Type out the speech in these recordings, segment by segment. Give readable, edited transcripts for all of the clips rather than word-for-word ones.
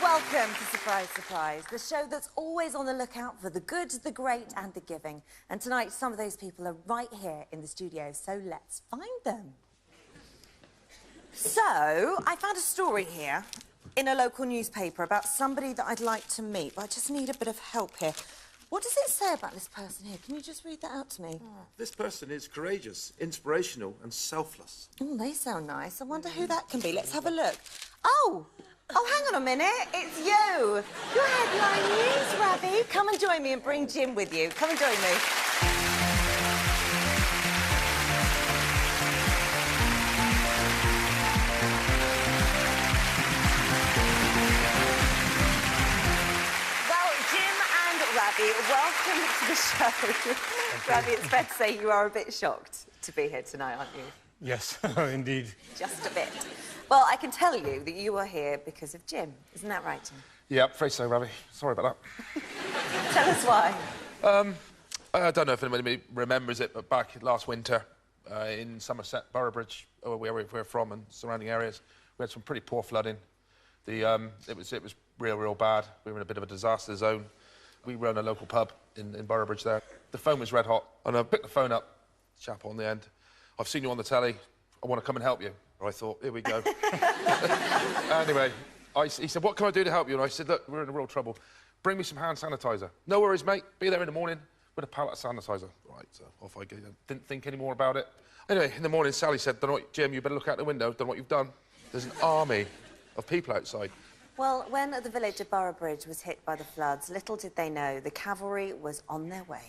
Welcome to Surprise Surprise, the show that's always on the lookout for the good, the great and the giving. And tonight, some of those people are right here in the studio, so let's find them. So, I found a story here in a local newspaper about somebody that I'd like to meet, but I just need a bit of help here. What does it say about this person here? Can you just read that out to me? This person is courageous, inspirational and selfless. Oh, they sound nice. I wonder who that can be. Let's have a look. Oh, hang on a minute. It's you. Your headline news, Ravi. Come and join me and bring Jim with you. Come and join me. Well, Jim and Ravi, welcome to the show. Ravi, it's fair to say you are a bit shocked to be here tonight, aren't you? Yes, indeed. Just a bit. Well, I can tell you that you are here because of Jim. Isn't that right, Jim? Yeah, afraid so, Ravi. Sorry about that. Tell us why. I don't know if anybody remembers it, but back last winter in Somerset, Boroughbridge, where we're from and surrounding areas, we had some pretty poor flooding. It was real bad. We were in a bit of a disaster zone. We run a local pub in Boroughbridge there. The phone was red hot, and I picked the phone up, chap on the end. I've seen you on the telly. I want to come and help you. I thought, here we go. Anyway, he said, what can I do to help you? And I said, look, we're in real trouble. Bring me some hand sanitizer. No worries, mate. Be there in the morning with a pallet of sanitizer. Right, so off I go. Didn't think any more about it. Anyway, in the morning, Sally said, Jim, you better look out the window. Don't know what you've done. There's an army of people outside. Well, when the village of Boroughbridge was hit by the floods, little did they know the cavalry was on their way.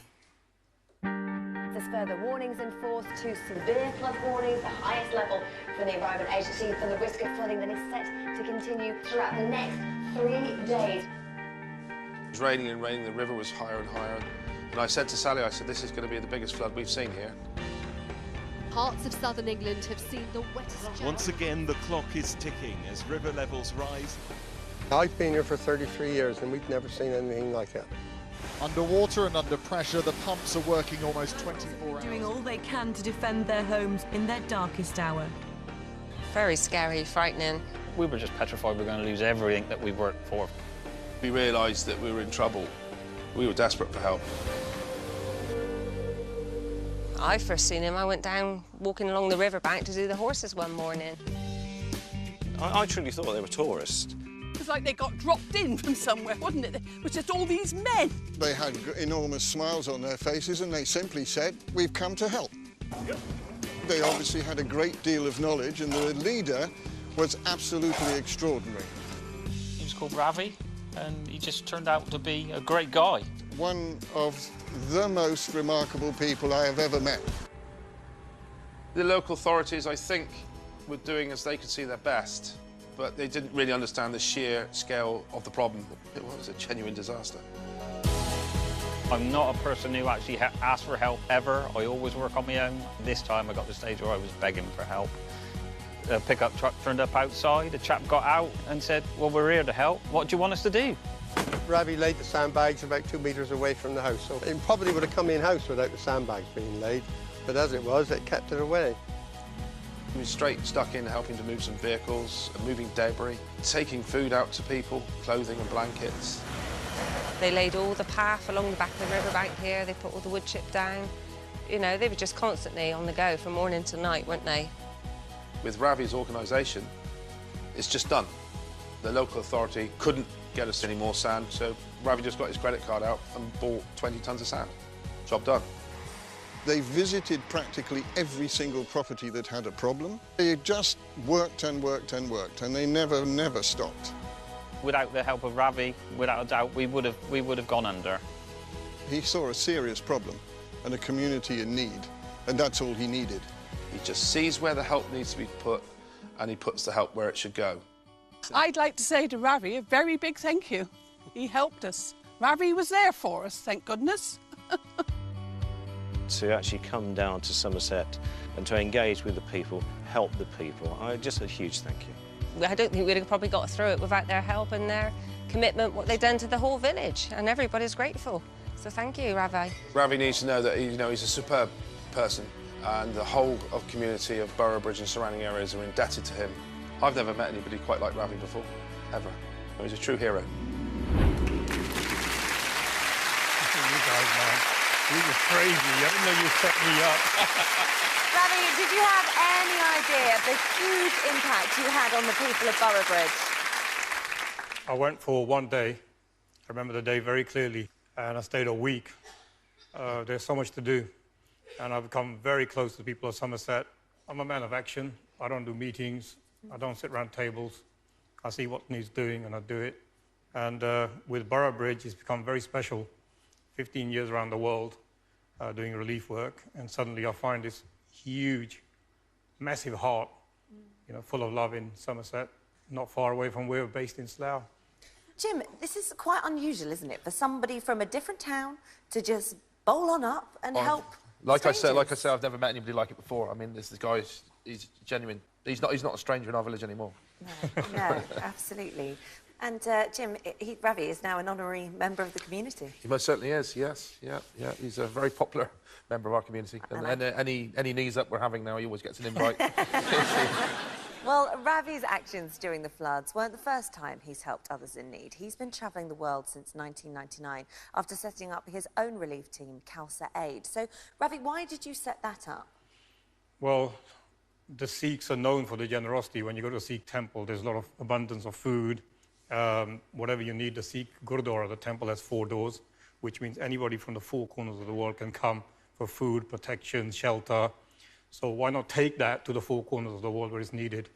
There's further warnings in force, 2 severe flood warnings, the highest level for the Environment Agency for the risk of flooding that is set to continue throughout the next 3 days. It was raining and raining, the river was higher and higher. And I said to Sally, I said, this is going to be the biggest flood we've seen here. Parts of southern England have seen the wettest... Once again, the clock is ticking as river levels rise. I've been here for 33 years and we've never seen anything like it. Underwater and under pressure, the pumps are working almost 24 hours. Doing all they can to defend their homes in their darkest hour. Very scary, frightening. We were just petrified we were going to lose everything that we worked for. We realised that we were in trouble. We were desperate for help. I first seen him, I went down walking along the riverbank to do the horses one morning. I truly thought they were tourists. It was like they got dropped in from somewhere, wasn't it? It was just all these men. They had enormous smiles on their faces and they simply said, we've come to help. Yep. They obviously had a great deal of knowledge and the leader was absolutely extraordinary. He was called Ravi and he just turned out to be a great guy. One of the most remarkable people I have ever met. The local authorities, I think, were doing as they could see their best, but they didn't really understand the sheer scale of the problem. It was a genuine disaster. I'm not a person who actually asks for help ever. I always work on my own. This time I got to the stage where I was begging for help. A pickup truck turned up outside. A chap got out and said, well, we're here to help. What do you want us to do? Ravi laid the sandbags about 2 metres away from the house, so it probably would have come in-house without the sandbags being laid, but as it was, it kept it away. We were straight stuck in helping to move some vehicles, moving debris, taking food out to people, clothing and blankets. They laid all the path along the back of the riverbank here, they put all the wood chip down. You know, they were just constantly on the go from morning to night, weren't they? With Ravi's organisation, it's just done. The local authority couldn't get us any more sand, so Ravi just got his credit card out and bought 20 tonnes of sand. Job done. They visited practically every single property that had a problem. They just worked and worked and worked, and they never stopped. Without the help of Ravi, without a doubt, we would have gone under. He saw a serious problem and a community in need, and that's all he needed. He just sees where the help needs to be put, and he puts the help where it should go. I'd like to say to Ravi a very big thank you. He helped us. Ravi was there for us, thank goodness. To actually come down to Somerset and to engage with the people, help the people, just a huge thank you. I don't think we'd have probably got through it without their help and their commitment, what they've done to the whole village, and everybody's grateful. So thank you, Ravi. Ravi needs to know that he's a superb person, and the whole of community of Boroughbridge and surrounding areas are indebted to him. I've never met anybody quite like Ravi before, ever. He's a true hero. You guys, man, you were crazy. I didn't know you set me up. Ravi, did you have any idea of the huge impact you had on the people of Boroughbridge? I went for one day. I remember the day very clearly, and I stayed a week. There's so much to do, and I've become very close to the people of Somerset. I'm a man of action. I don't do meetings. I don't sit around tables. I see what needs doing, and I do it. And with Boroughbridge, it's become very special. 15 years around the world doing relief work, and suddenly I find this huge, massive heart, full of love in Somerset, not far away from where we're based in Slough. Jim, this is quite unusual, isn't it, for somebody from a different town to just bowl on up and help Like I strangers? said, I've never met anybody like it before. I mean, this guy, he's genuine. He's not a stranger in our village anymore. No, absolutely. And Jim, Ravi is now an honorary member of the community. He most certainly is, yes. Yeah. He's a very popular member of our community. And any knees up we're having now, he always gets an invite. Well, Ravi's actions during the floods weren't the first time he's helped others in need. He's been travelling the world since 1999 after setting up his own relief team, Khalsa Aid. So, Ravi, why did you set that up? Well, the Sikhs are known for their generosity. When you go to a Sikh temple, there's a lot of abundance of food. Whatever you need, the Sikh Gurdwara, the temple has 4 doors, which means anybody from the 4 corners of the world can come for food, protection, shelter. So why not take that to the 4 corners of the world where it's needed?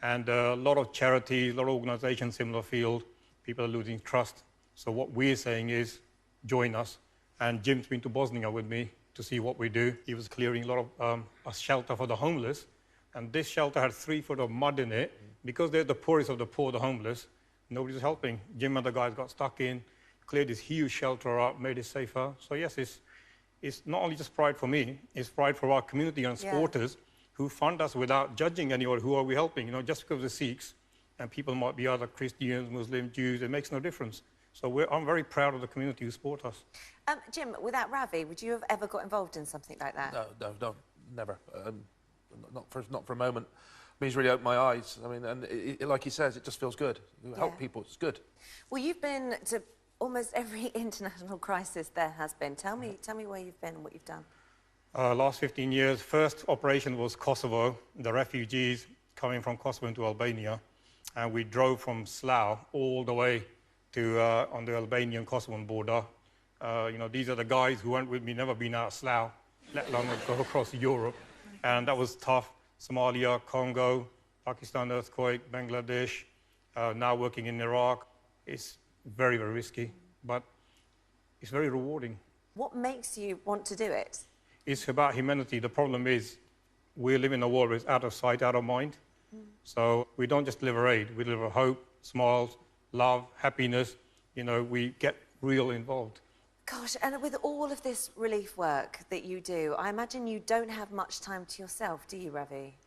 And a lot of charities, a lot of organizations, similar field, people are losing trust. So what we're saying is, join us. And Jim's been to Bosnia with me to see what we do. He was clearing a lot of a shelter for the homeless. And this shelter had 3 foot of mud in it. Because they're the poorest of the poor, the homeless, nobody's helping. Jim and the guys got stuck in, cleared this huge shelter up, made it safer. So yes, it's not only just pride for me, it's pride for our community and supporters who fund us without judging anyone. Who are we helping? Just because we're Sikhs, and people might be other Christians, Muslims, Jews, it makes no difference. So I'm very proud of the community who support us. Jim, without Ravi, would you have ever got involved in something like that? No, never. Not for a moment. I mean, he's really opened my eyes. I mean, and like he says, it just feels good. You help people, it's good. Well, you've been to almost every international crisis there has been. Tell me where you've been and what you've done. Last 15 years, first operation was Kosovo, the refugees coming from Kosovo into Albania. And we drove from Slough all the way to on the Albanian-Kosovan border. These are the guys who went with me, never been out of Slough, let alone go across Europe. And that was tough. Somalia, Congo, Pakistan earthquake, Bangladesh, now working in Iraq. It's very, very risky, but it's very rewarding. What makes you want to do it? It's about humanity. The problem is we live in a world where it's out of sight, out of mind. So we don't just deliver aid, we deliver hope, smiles, love, happiness. We get real involved. Gosh, and with all of this relief work that you do, I imagine you don't have much time to yourself, do you, Ravi?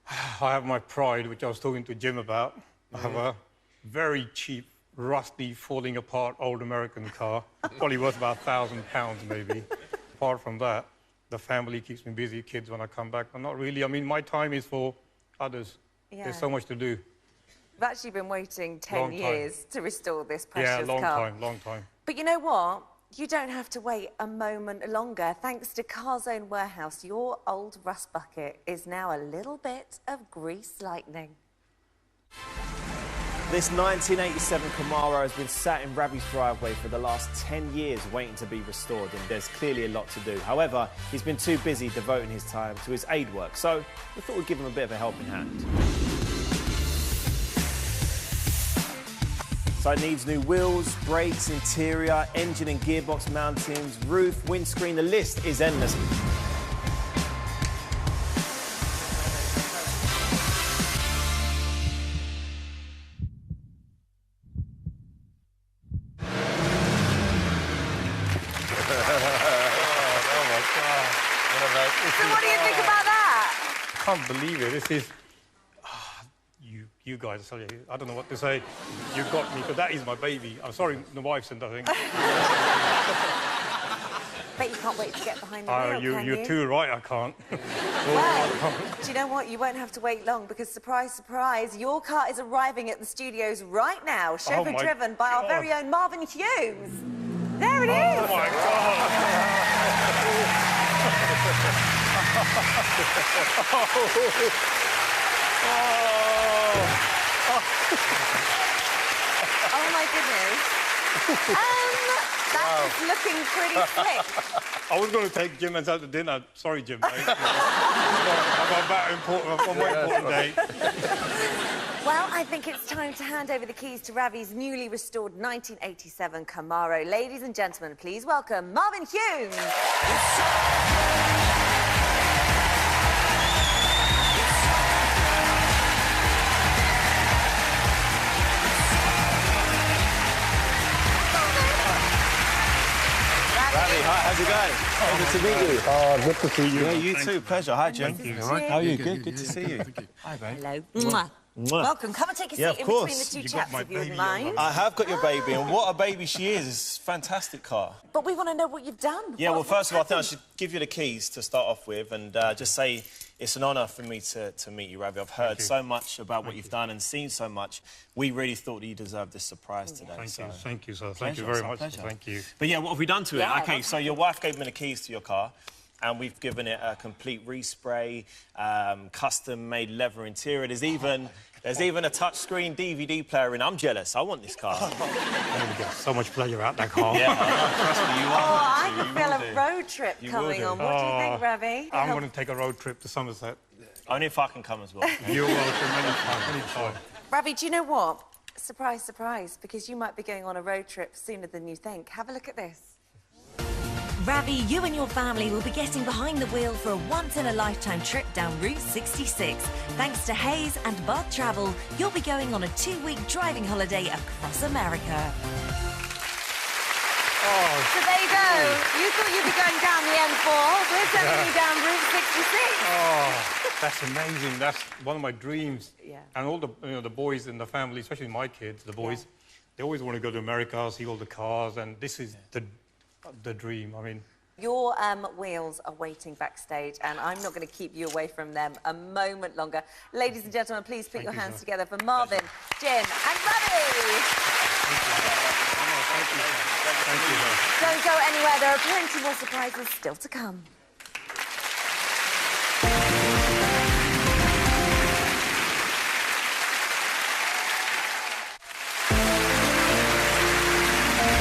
I have my pride, which I was talking to Jim about. I have a very cheap, rusty, falling apart old American car, probably worth about £1,000 maybe. Apart from that, the family keeps me busy, kids when I come back, but not really. I mean, my time is for others. There's so much to do. You've actually been waiting 10 years to restore this precious car. Yeah, long time. But you know what? You don't have to wait a moment longer. Thanks to Car's Own Warehouse, your old rust bucket is now a little bit of grease lightning. This 1987 Camaro has been sat in Ravi's driveway for the last 10 years waiting to be restored, and there's clearly a lot to do. However, he's been too busy devoting his time to his aid work, so we thought we'd give him a bit of a helping hand. So it needs new wheels, brakes, interior, engine and gearbox mountings, roof, windscreen, the list is endless. So what do you think about that? I can't believe it. This is... you guys, I don't know what to say. You got me, because that is my baby. I'm sorry, the wife's in, I think. Bet you can't wait to get behind the wheel, can you're too right, I can't. Well, do you know what? You won't have to wait long because, surprise, surprise, your car is arriving at the studios right now, chauffeur-driven by our very own Marvin Hughes. There it is! Oh, my God! Oh, my goodness. That is looking pretty slick. I was going to take Jim out to dinner. Sorry, Jim, mate. I've got a more important day. Well, I think it's time to hand over the keys to Ravi's newly restored 1987 Camaro. Ladies and gentlemen, please welcome Marvin Hughes. Ravi, hi, how's it going? Good to meet you. Oh, good to see you. Yeah, you too. Pleasure. Hi, Jim. Thank you. How are you? Good to see you. Hi, babe. Hello. Mwah. Welcome. Come and take a seat in between the two chaps, if you wouldn't mind. I have got your baby, and what a baby she is. It's a fantastic car. But we want to know what you've done. Yeah, well, first of all, I think I should give you the keys to start off with and just say it's an honour for me to meet you, Ravi. I've heard so much about what you've done and seen so much. We really thought that you deserved this surprise today. Thank you, sir. Thank you very much. Thank you. But yeah, what have we done to it? OK, so your wife gave me the keys to your car, and we've given it a complete respray, custom-made leather interior. There's even a touchscreen DVD player in. I'm jealous. I want this car. I'm going to get so much pleasure out that car. Yeah, trust me, you are. Oh, I can feel a road trip coming on. What do you think, Ravi? I'm going to take a road trip to Somerset. Only if I can come as well. You're welcome anytime. Ravi, do you know what? Surprise, surprise, because you might be going on a road trip sooner than you think. Have a look at this. Ravi, you and your family will be getting behind the wheel for a once-in-a-lifetime trip down Route 66. Thanks to Hayes and Bath Travel, you'll be going on a 2-week driving holiday across America. So there you go. You thought you'd be going down the M4. We're sending you down Route 66. Oh, that's amazing. That's one of my dreams. Yeah. And all the, the boys in the family, especially my kids, the boys, they always want to go to America, see all the cars, and this is the dream. I mean, your wheels are waiting backstage, and I'm not going to keep you away from them a moment longer. Ladies and gentlemen, please put your hands together for Marvin, Jim, and Ravi. Don't go anywhere. There are plenty more surprises still to come.